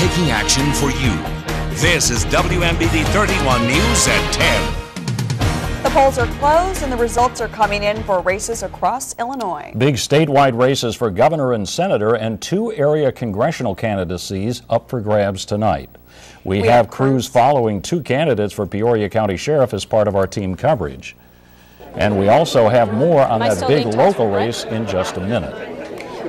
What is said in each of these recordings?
taking action for you. This is WMBD 31 News at 10. The polls are closed and the results are coming in for races across Illinois. Big statewide races for governor and senator and 2 area congressional candidacies up for grabs tonight. We have crews following 2 candidates for Peoria County Sheriff as part of our team coverage. And we also have more on that big local race in just a minute.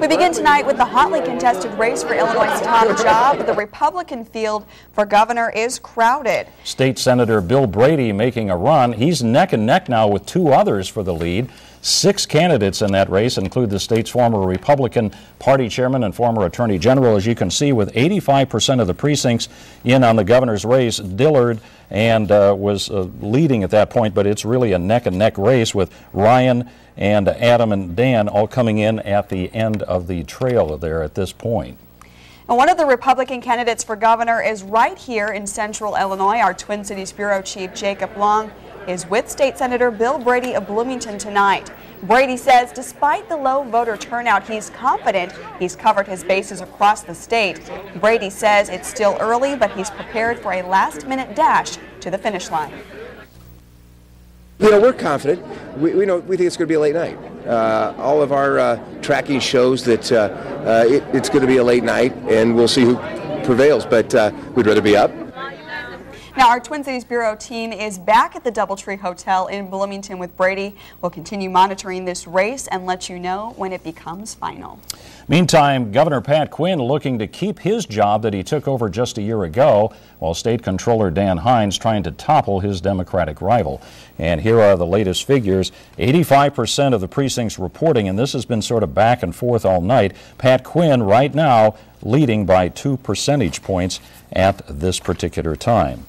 We begin tonight with the hotly contested race for Illinois' top job. The Republican field for governor is crowded. State Senator Bill Brady making a run. He's neck and neck now with 2 others for the lead. 6 candidates in that race include the state's former Republican Party chairman and former Attorney General. As you can see, with 85% of the precincts in on the governor's race, Dillard was leading at that point, but it's really a neck-and-neck race with Ryan and Adam and Dan all coming in at the end of the trail there at this point. And one of the Republican candidates for governor is right here in central Illinois. Our Twin Cities Bureau Chief Jacob Long is with State Senator Bill Brady of Bloomington tonight. Brady says despite the low voter turnout, he's confident he's covered his bases across the state. Brady says it's still early, but he's prepared for a last-minute dash to the finish line. You know, we're confident. We think it's going to be a late night. All of our tracking shows that it's going to be a late night, and we'll see who prevails, but we'd rather be up. Now, our Twin Cities Bureau team is back at the Doubletree Hotel in Bloomington with Brady. We'll continue monitoring this race and let you know when it becomes final. Meantime, Governor Pat Quinn looking to keep his job that he took over just a year ago, while State Controller Dan Hines trying to topple his Democratic rival. And here are the latest figures. 85% of the precincts reporting, and this has been sort of back and forth all night. Pat Quinn right now leading by 2 percentage points at this particular time.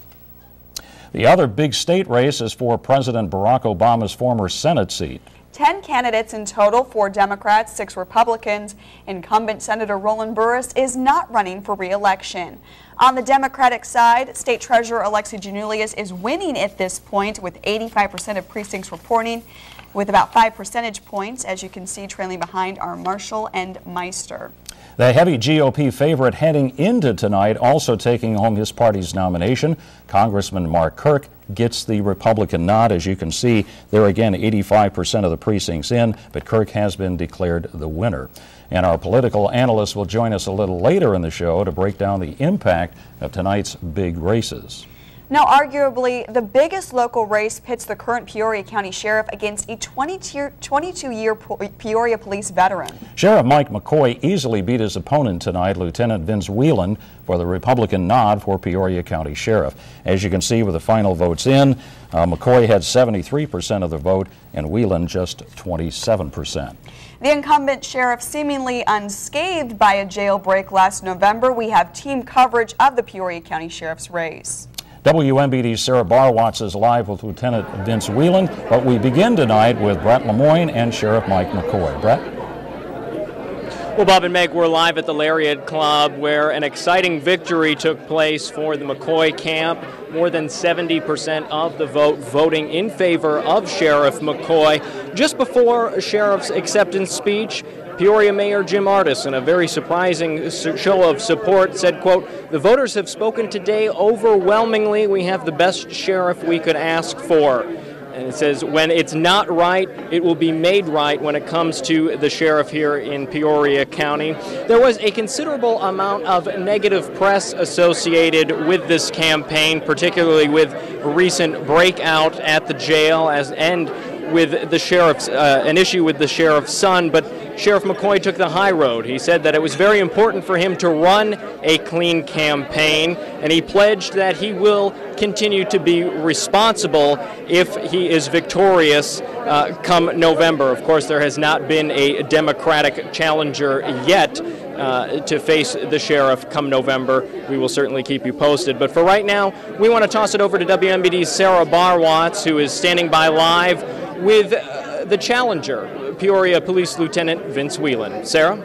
The other big state race is for President Barack Obama's former Senate seat. 10 candidates in total, 4 Democrats, 6 Republicans. Incumbent Senator Roland Burris is not running for re-election. On the Democratic side, State Treasurer Alexi Giannoulias is winning at this point with 85% of precincts reporting, with about 5 percentage points, as you can see, trailing behind are Marshall and Meister. The heavy GOP favorite heading into tonight, also taking home his party's nomination, Congressman Mark Kirk, gets the Republican nod. As you can see, there again 85% of the precincts in, but Kirk has been declared the winner. And our political analyst will join us a little later in the show to break down the impact of tonight's big races. Now, arguably, the biggest local race pits the current Peoria County Sheriff against a 22-year Peoria police veteran. Sheriff Mike McCoy easily beat his opponent tonight, Lieutenant Vince Whelan, for the Republican nod for Peoria County Sheriff. As you can see with the final votes in, McCoy had 73% of the vote and Whelan just 27%. The incumbent sheriff seemingly unscathed by a jailbreak last November. We have team coverage of the Peoria County Sheriff's race. WMBD's Sarah Barwatz is live with Lieutenant Vince Whelan, but we begin tonight with Brett Lemoyne and Sheriff Mike McCoy. Brett? Well, Bob and Meg, we're live at the Lariat Club where an exciting victory took place for the McCoy camp. More than 70% of the vote voting in favor of Sheriff McCoy. Just before Sheriff's acceptance speech, Peoria Mayor Jim Ardis, in a very surprising show of support, said, quote, "The voters have spoken today overwhelmingly. We have the best sheriff we could ask for." And it says, when it's not right, it will be made right when it comes to the sheriff here in Peoria County. There was a considerable amount of negative press associated with this campaign, particularly with a recent breakout at the jail and with the sheriff's, an issue with the sheriff's son, but Sheriff McCoy took the high road. He said that it was very important for him to run a clean campaign, and he pledged that he will continue to be responsible if he is victorious come November. Of course, there has not been a Democratic challenger yet to face the sheriff come November. We will certainly keep you posted. But for right now, we want to toss it over to WMBD's Sarah Barwatz, who is standing by live with the challenger, Peoria Police Lieutenant Vince Whelan. Sarah?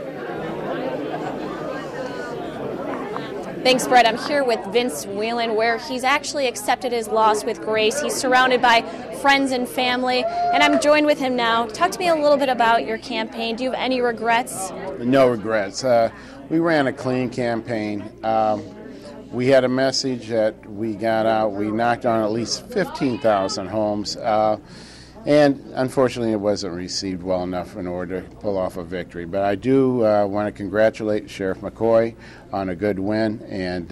Thanks, Brett. I'm here with Vince Whelan, where he's actually accepted his loss with grace. He's surrounded by friends and family, and I'm joined with him now. Talk to me a little bit about your campaign. Do you have any regrets? No regrets. We ran a clean campaign. we had a message that we got out. We knocked on at least 15,000 homes, and unfortunately it wasn't received well enough in order to pull off a victory. But I do want to congratulate Sheriff McCoy on a good win, and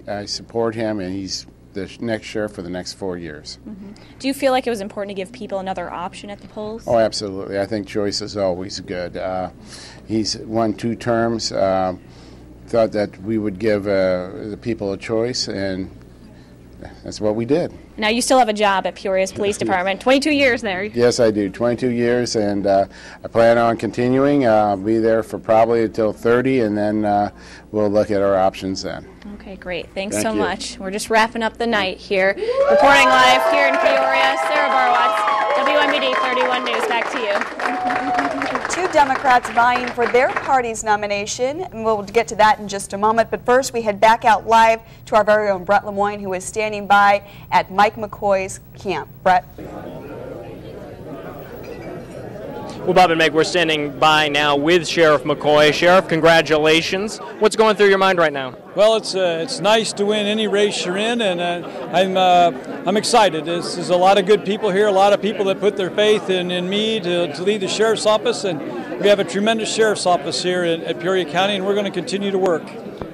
I support him, and he's the next sheriff for the next 4 years. Mm-hmm. Do you feel like it was important to give people another option at the polls? Oh, absolutely. I think choice is always good. He's won 2 terms. Thought that we would give the people a choice, and that's what we did. Now you still have a job at Peoria's Police Department. 22 years there. Yes, I do. 22 years, and I plan on continuing. I'll be there for probably until 30, and then we'll look at our options then. Okay, great. Thanks so much. We're just wrapping up the night here. Reporting live here in Peoria, Sarah Barwatz, WMBD 31 News. Back to you. 2 Democrats vying for their party's nomination. And we'll get to that in just a moment. But first, we head back out live to our very own Brett Lemoyne, who is standing by at Mike McCoy's camp. Brett. Well, Bob and Meg, we're standing by now with Sheriff McCoy. Sheriff, congratulations. What's going through your mind right now? Well, it's nice to win any race you're in, and I'm excited. There's a lot of good people here, a lot of people that put their faith in me to lead the sheriff's office, and we have a tremendous sheriff's office here at Peoria County, and we're going to continue to work.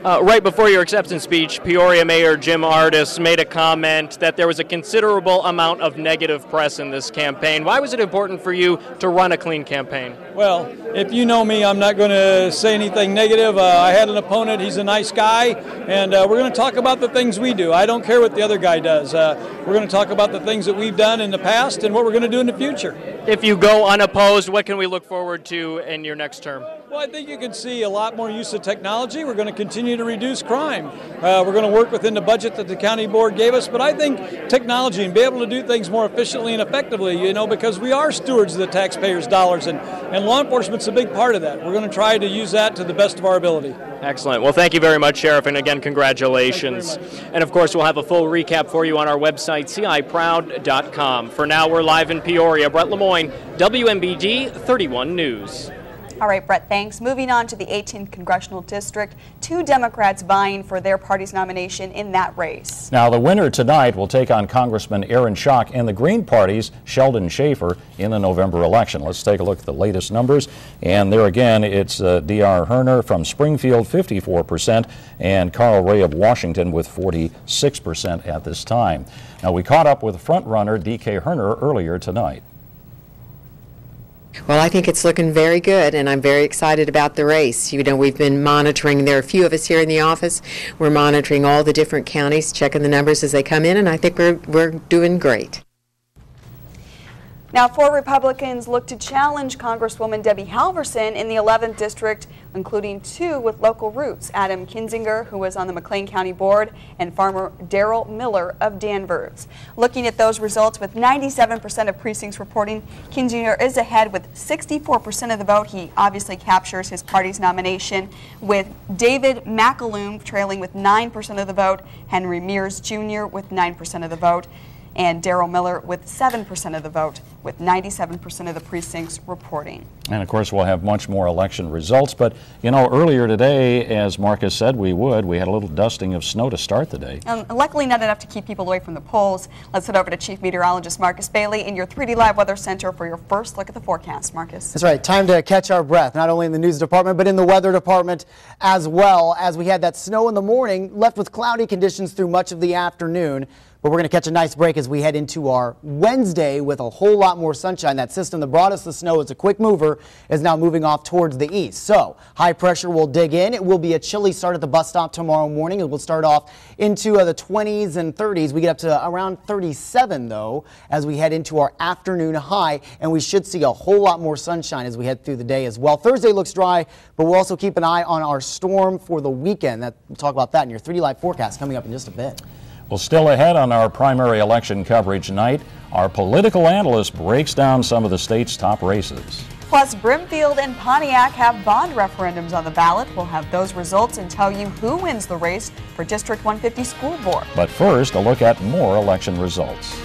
Right before your acceptance speech, Peoria Mayor Jim Ardis made a comment that there was a considerable amount of negative press in this campaign. Why was it important for you to run a clean campaign? Well, if you know me, I'm not going to say anything negative. I had an opponent. He's a nice guy, and we're going to talk about the things we do. I don't care what the other guy does. We're going to talk about the things that we've done in the past and what we're going to do in the future. If you go unopposed, what can we look forward to in your next term? Well, I think you can see a lot more use of technology. We're going to continue to reduce crime. We're going to work within the budget that the county board gave us, but I think technology and be able to do things more efficiently and effectively, because we are stewards of the taxpayers' dollars, and law enforcement's a big part of that. We're going to try to use that to the best of our ability. Excellent. Well, thank you very much, Sheriff, and again, congratulations. And of course, we'll have a full recap for you on our website, ciproud.com. For now, we're live in Peoria. Brett Lemoyne, WMBD 31 News. All right, Brett, thanks. Moving on to the 18th Congressional District, 2 Democrats vying for their party's nomination in that race. Now, the winner tonight will take on Congressman Aaron Schock and the Green Party's Sheldon Schaefer in the November election. Let's take a look at the latest numbers. And there again, it's D.R. Herner from Springfield, 54%, and Carl Ray of Washington with 46% at this time. Now, we caught up with front-runner D.K. Herner earlier tonight. Well, I think it's looking very good, and I'm very excited about the race. We've been monitoring. There are a few of us here in the office. We're monitoring all the different counties, checking the numbers as they come in, and I think we're doing great. Now, 4 Republicans look to challenge Congresswoman Debbie Halverson in the 11th District, including 2 with local roots, Adam Kinzinger, who was on the McLean County Board, and farmer Daryl Miller of Danvers. Looking at those results, with 97% of precincts reporting, Kinzinger is ahead with 64% of the vote. He obviously captures his party's nomination, with David McAloon trailing with 9% of the vote, Henry Mears Jr. with 9% of the vote, and Daryl Miller with 7% of the vote, with 97% of the precincts reporting. And of course, we'll have much more election results. But, earlier today, as Marcus said we had a little dusting of snow to start the day. Luckily, not enough to keep people away from the polls. Let's head over to Chief Meteorologist Marcus Bailey in your 3D Live Weather Center for your first look at the forecast. Marcus. That's right. Time to catch our breath, not only in the news department, but in the weather department as well, as we had that snow in the morning, left with cloudy conditions through much of the afternoon. But we're going to catch a nice break as we head into our Wednesday with a whole lot more sunshine. That system that brought us the snow is a quick mover, is now moving off towards the east. So high pressure will dig in. It will be a chilly start at the bus stop tomorrow morning. It will start off into the 20s and 30s. We get up to around 37, though, as we head into our afternoon high. And we should see a whole lot more sunshine as we head through the day as well. Thursday looks dry, but we'll also keep an eye on our storm for the weekend. We'll talk about that in your 3D Live forecast coming up in just a bit. Well, still ahead on our primary election coverage tonight, our political analyst breaks down some of the state's top races. Plus, Brimfield and Pontiac have bond referendums on the ballot. We'll have those results and tell you who wins the race for District 150 School Board. But first, a look at more election results.